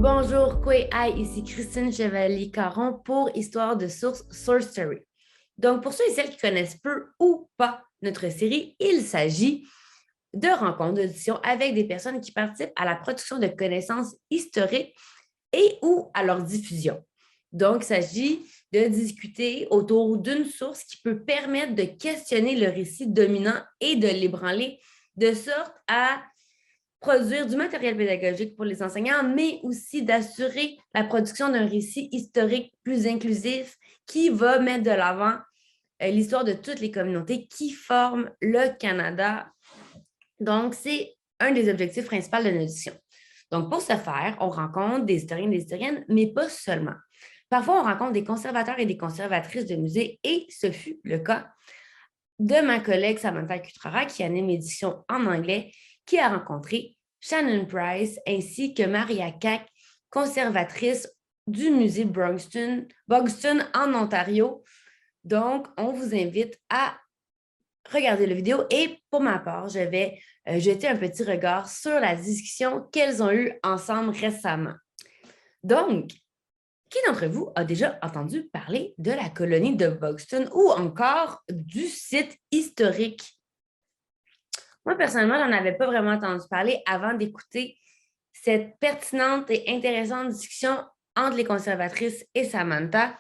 Bonjour, Kwei, ici Christine Chevalier-Caron pour Histoire de source Source Story. Donc, pour ceux et celles qui connaissent peu ou pas notre série, il s'agit de rencontres d'audition avec des personnes qui participent à la production de connaissances historiques et ou à leur diffusion. Donc, il s'agit de discuter autour d'une source qui peut permettre de questionner le récit dominant et de l'ébranler de sorte à produire du matériel pédagogique pour les enseignants, mais aussi d'assurer la production d'un récit historique plus inclusif qui va mettre de l'avant l'histoire de toutes les communautés qui forment le Canada. Donc, c'est un des objectifs principaux de notre édition. Donc, pour ce faire, on rencontre des historiens et des historiennes, mais pas seulement. Parfois, on rencontre des conservateurs et des conservatrices de musées, et ce fut le cas de ma collègue Samantha Cutrara, qui anime l'édition en anglais, qui a rencontré Shannon Price ainsi que Maria Cack, conservatrice du musée Bogston en Ontario. Donc, on vous invite à regarder la vidéo et pour ma part, je vais jeter un petit regard sur la discussion qu'elles ont eue ensemble récemment. Donc, qui d'entre vous a déjà entendu parler de la colonie de Bogston ou encore du site historique? Moi, personnellement, je n'en avais pas vraiment entendu parler avant d'écouter cette pertinente et intéressante discussion entre les conservatrices et Samantha.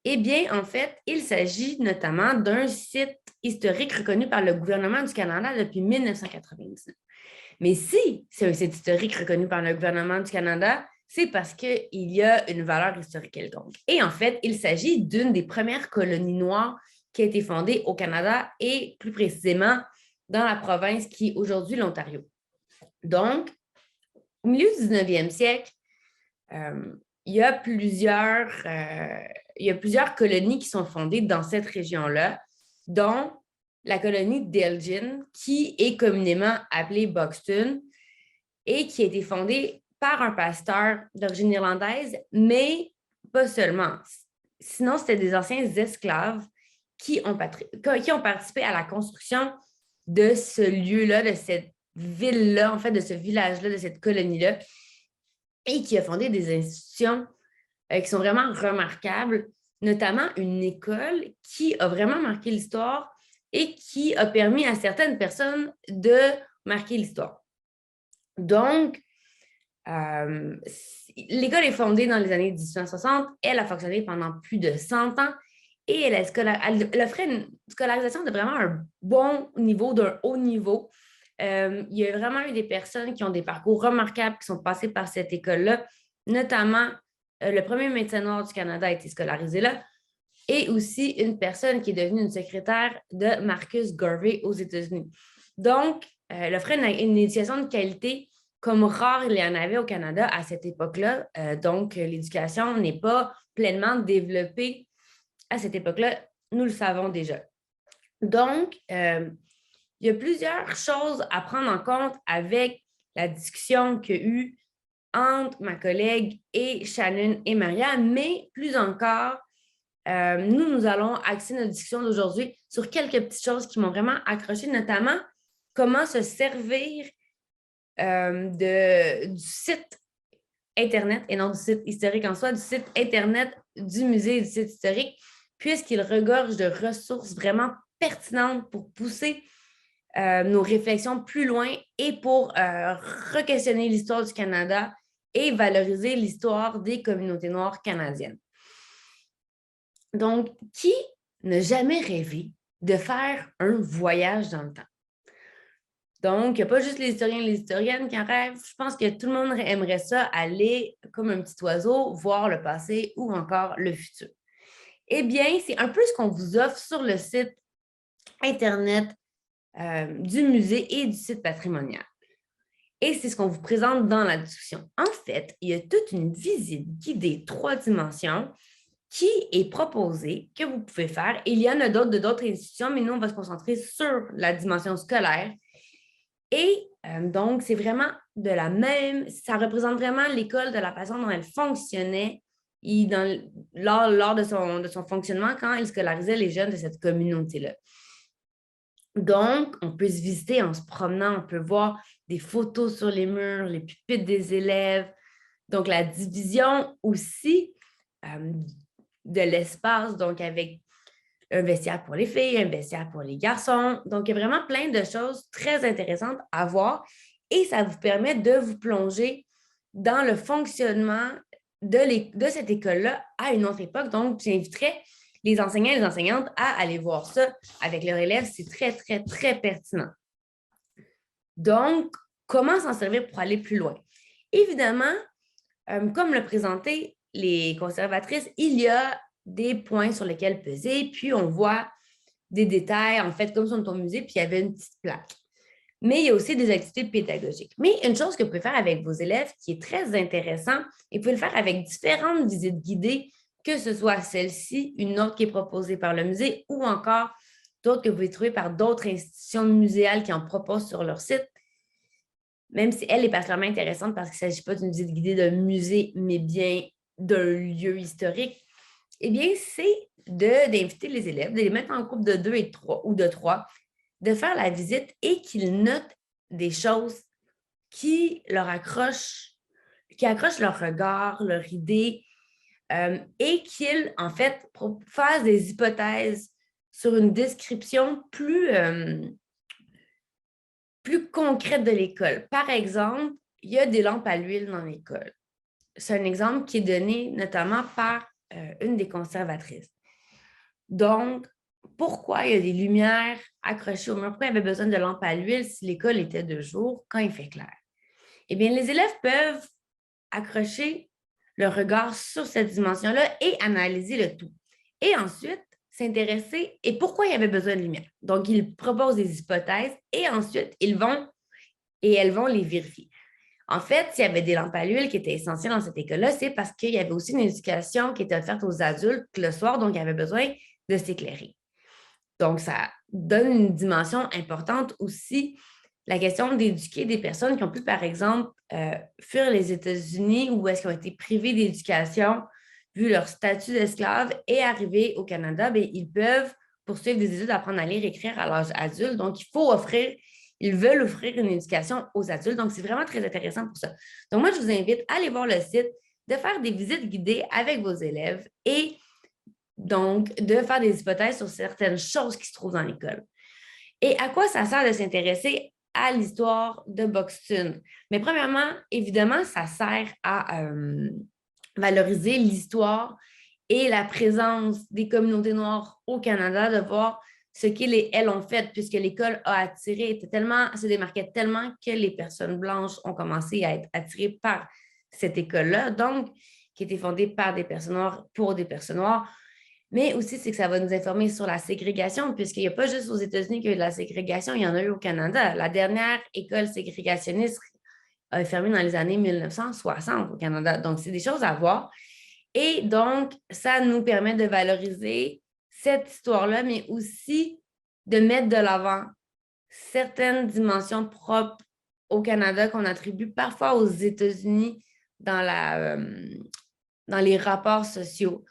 Eh bien, en fait, il s'agit notamment d'un site historique reconnu par le gouvernement du Canada depuis 1999. Mais si c'est un site historique reconnu par le gouvernement du Canada, c'est parce qu'il y a une valeur historique quelconque. Et en fait, il s'agit d'une des premières colonies noires qui a été fondée au Canada et plus précisément dans la province qui est aujourd'hui l'Ontario. Donc, au milieu du 19e siècle, il y a plusieurs colonies qui sont fondées dans cette région-là, dont la colonie d'Elgin, qui est communément appelée Bogston et qui a été fondée par un pasteur d'origine irlandaise, mais pas seulement. Sinon, c'était des anciens esclaves qui ont participé à la construction de ce lieu-là, de cette ville-là, en fait, de ce village-là, de cette colonie-là, et qui a fondé des institutions qui sont vraiment remarquables, notamment une école qui a vraiment marqué l'histoire et qui a permis à certaines personnes de marquer l'histoire. Donc, l'école est fondée dans les années 1860. Elle a fonctionné pendant plus de 100 ans et elle offrait une scolarisation de vraiment un bon niveau, d'un haut niveau. Il y a vraiment eu des personnes qui ont des parcours remarquables qui sont passées par cette école-là, notamment le premier médecin noir du Canada a été scolarisé là, et aussi une personne qui est devenue une secrétaire de Marcus Garvey aux États-Unis. Donc, elle offrait une éducation de qualité comme rare il y en avait au Canada à cette époque-là. Donc, l'éducation n'est pas pleinement développée à cette époque-là. Nous le savons déjà. Donc, il y a plusieurs choses à prendre en compte avec la discussion qu'il y a eu entre ma collègue et Shannon et Maria, mais plus encore, nous allons axer notre discussion d'aujourd'hui sur quelques petites choses qui m'ont vraiment accroché, notamment comment se servir du site Internet, et non du site historique en soi, du site Internet du musée et du site historique, puisqu'il regorge de ressources vraiment pertinentes pour pousser nos réflexions plus loin et pour re-questionner l'histoire du Canada et valoriser l'histoire des communautés noires canadiennes. Donc, qui n'a jamais rêvé de faire un voyage dans le temps? Donc, il n'y a pas juste les historiens et les historiennes qui en rêvent. Je pense que tout le monde aimerait ça, aller comme un petit oiseau, voir le passé ou encore le futur. Eh bien, c'est un peu ce qu'on vous offre sur le site Internet du musée et du site patrimonial. Et c'est ce qu'on vous présente dans la discussion. En fait, il y a toute une visite guidée 3 dimensions qui est proposée, que vous pouvez faire. Il y en a d'autres institutions, mais nous, on va se concentrer sur la dimension scolaire. Et donc, c'est vraiment de la même, ça représente vraiment l'école de la façon dont elle fonctionnait lors de son fonctionnement quand elle scolarisait les jeunes de cette communauté-là. Donc, on peut se visiter en se promenant, on peut voir des photos sur les murs, les pupitres des élèves, Donc, la division aussi de l'espace, donc avec un vestiaire pour les filles, un vestiaire pour les garçons. Donc, il y a vraiment plein de choses très intéressantes à voir et ça vous permet de vous plonger dans le fonctionnement de cette école-là à une autre époque. Donc, j'inviterais les enseignants et les enseignantes à aller voir ça avec leurs élèves. C'est très, très, très pertinent. Donc, comment s'en servir pour aller plus loin? Évidemment, comme le présentaient les conservatrices, il y a des points sur lesquels peser, puis on voit des détails, en fait, comme sur ton musée, puis il y avait une petite plaque. Mais il y a aussi des activités pédagogiques. Mais une chose que vous pouvez faire avec vos élèves qui est très intéressant, et vous pouvez le faire avec différentes visites guidées, que ce soit celle-ci, une autre qui est proposée par le musée, ou encore d'autres que vous pouvez trouver par d'autres institutions muséales qui en proposent sur leur site, même si elle est particulièrement intéressante parce qu'il ne s'agit pas d'une visite guidée d'un musée, mais bien d'un lieu historique, eh bien, c'est d'inviter les élèves, de les mettre en groupe de 2 et 3 ou de 3, de faire la visite et qu'ils notent des choses qui leur accrochent, qui accrochent leur regard, leur idée, et qu'ils, en fait, fassent des hypothèses sur une description plus concrète de l'école. Par exemple, il y a des lampes à l'huile dans l'école. C'est un exemple qui est donné notamment par une des conservatrices. Donc, pourquoi il y a des lumières accrochées au mur? Pourquoi il y avait besoin de lampes à l'huile si l'école était de jour quand il fait clair? Eh bien, les élèves peuvent accrocher le regard sur cette dimension-là et analyser le tout. Et ensuite, s'intéresser et pourquoi il y avait besoin de lumière. Donc, ils proposent des hypothèses et ensuite, elles vont les vérifier. En fait, s'il y avait des lampes à l'huile qui étaient essentielles dans cette école-là, c'est parce qu'il y avait aussi une éducation qui était offerte aux adultes le soir, donc il y avait besoin de s'éclairer. Donc, ça donne une dimension importante aussi, la question d'éduquer des personnes qui ont pu, par exemple, fuir les États-Unis ou est-ce qu'ils ont été privés d'éducation vu leur statut d'esclave et arriver au Canada, bien, ils peuvent poursuivre des études, apprendre à lire et écrire à l'âge adulte. Donc, ils veulent offrir une éducation aux adultes. Donc, c'est vraiment très intéressant pour ça. Donc, moi, je vous invite à aller voir le site, de faire des visites guidées avec vos élèves et donc de faire des hypothèses sur certaines choses qui se trouvent dans l'école. Et à quoi ça sert de s'intéresser à l'histoire de Buxton? Mais premièrement, évidemment, ça sert à valoriser l'histoire et la présence des communautés noires au Canada, de voir ce qu'elles ont fait, puisque l'école a attiré, se démarquait tellement que les personnes blanches ont commencé à être attirées par cette école-là, donc qui était fondée par des personnes noires pour des personnes noires. Mais aussi, c'est que ça va nous informer sur la ségrégation, puisqu'il n'y a pas juste aux États-Unis qu'il y a eu de la ségrégation, il y en a eu au Canada. La dernière école ségrégationniste a fermé dans les années 1960 au Canada. Donc, c'est des choses à voir. Et donc, ça nous permet de valoriser cette histoire-là, mais aussi de mettre de l'avant certaines dimensions propres au Canada qu'on attribue parfois aux États-Unis dans les rapports sociaux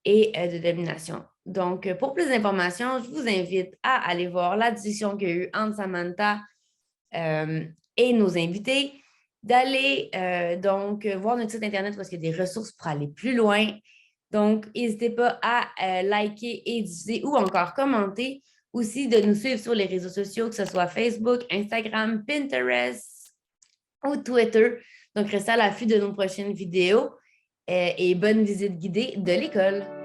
et de domination. Donc, pour plus d'informations, je vous invite à aller voir la discussion qu'il y a eu entre Samantha et nos invités, d'aller donc voir notre site Internet parce qu'il y a des ressources pour aller plus loin. Donc, n'hésitez pas à liker et diffuser ou encore commenter. Aussi, de nous suivre sur les réseaux sociaux, que ce soit Facebook, Instagram, Pinterest ou Twitter. Donc, restez à l'affût de nos prochaines vidéos et bonne visite guidée de l'école.